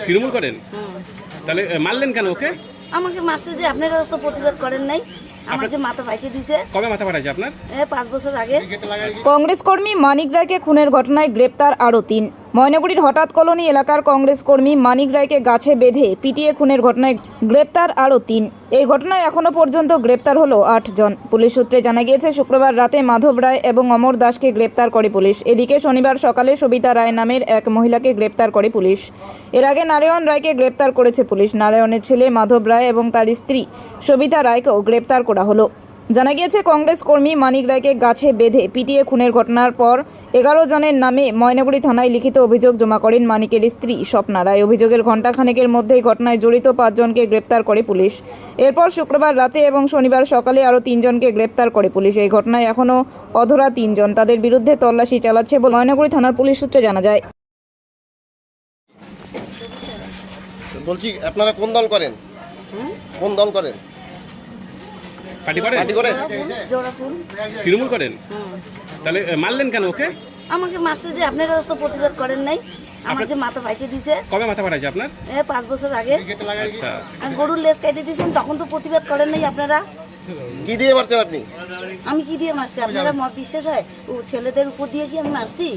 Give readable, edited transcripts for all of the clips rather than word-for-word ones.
তৃণমূল করেন? তাহলে মারলেন কেন ওকে? আমাকে মারছে যে আপনারা তো প্রতিবাদ করেন নাই। আমার যে মাথা ফাটিয়ে দিয়েছে। কবে মাথা ফাটাইছে আপনার? 5 বছর আগে। কংগ্রেস কর্মী মানিক রায়কে খুনের ঘটনায় গ্রেপ্তার আরও 3। ময়নাগুড়ির হঠাৎ কলোনি এলাকার কংগ্রেস কর্মী মানিক রায়কে গাছে বেঁধে পিটিয়ে খুনের ঘটনায় গ্রেপ্তার আরও 3। এই ঘটনায় এখনও পর্যন্ত গ্রেপ্তার হলো 8 জন। পুলিশ সূত্রে জানা গিয়েছে শুক্রবার রাতে মাধব রায় এবং অমর দাসকে গ্রেপ্তার করে পুলিশ। এদিকে শনিবার সকালে সবিতা রায় নামের এক মহিলাকে গ্রেপ্তার করে পুলিশ। এর আগে নারায়ণ রায়কে গ্রেপ্তার করেছে পুলিশ। নারায়ণের ছেলে মাধব রায় এবং তার স্ত্রী সবিতা রায়কেও গ্রেপ্তার করা হলো। জানা গিয়েছে কংগ্রেস কর্মী মানিক রায়কে গাছে বেঁধে পিটিয়ে খুনের ঘটনার পর 11 জনের নামে ময়নাগুড়ি থানায় লিখিত অভিযোগ জমা করেন মানিকের স্ত্রী স্বপ্না রায়। অভিযোগের ঘণ্টাখানেকের মধ্যেই ঘটনায় জড়িত 5 জনকে গ্রেপ্তার করে পুলিশ। এরপর শুক্রবার রাতে এবং শনিবার সকালে আরও 3 জনকে গ্রেপ্তার করে পুলিশ। এই ঘটনায় এখনও অধরা 3 জন। তাদের বিরুদ্ধে তল্লাশি চালাচ্ছে বলে ময়নাগুড়ি থানার পুলিশ সূত্রে জানা যায়। বলছি আপনারা কোন দল করেন? কোন দল করেন? পার্টি করেন? তৃণমূল করেন? তাহলে মারলেন কেন ওকে? আমাকে মারছে যে আপনারা তো প্রতিবাদ করেন নাই। আমার যে মাথা ফাটিয়ে দিয়েছে। কবে মাথা ফাটাইছে আপনার? 5 বছর আগে। আচ্ছা। গরুর লেজ কেটে দিয়েছেন, তখন তো প্রতিবাদ করেন নাই আপনারা। কি দিয়ে মারছেন আপনি? আমি কি দিয়ে মারছি? আপনারা বিশ্বাস হয় ও ছেলেদের উপর দিয়ে কি আমি মারছি?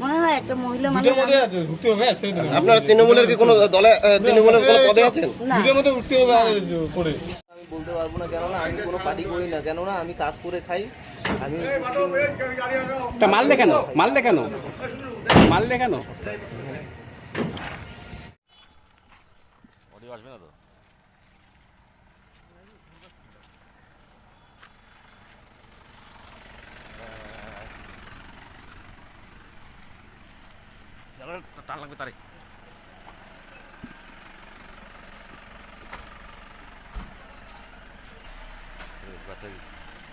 মনে হয় একটা মহিলা মানুষ। আপনারা তৃণমূলের কি কোনো দলে তৃণমূলের কোনো পদে আছেন? আমি বলতে পারবো না, কেননা আমি কোনো পার্টি করি না, কেননা আমি কাজ করে খাই। আমি মারলে কেন? মারলে কেন? মারলে কেন? আসবে না তো? টান লাগবে তারে।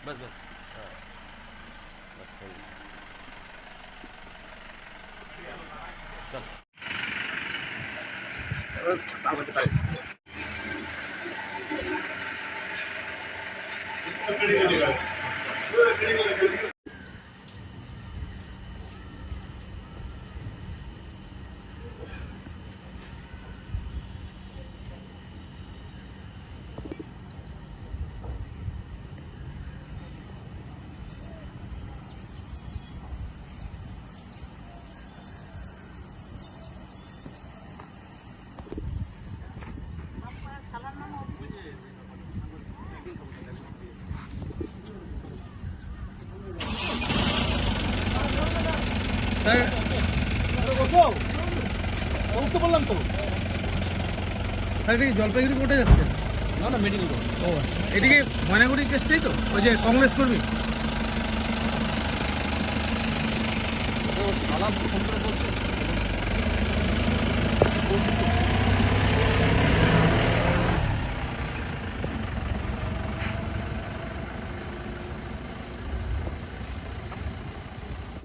बस बस चल বললাম তো জলপাইগুড়ি কোর্টে যাচ্ছে না, না মেডিকেল। ও এদিকে ময়নাগুড়ি কেসটাই তো, ওই যে কংগ্রেস কর্মী।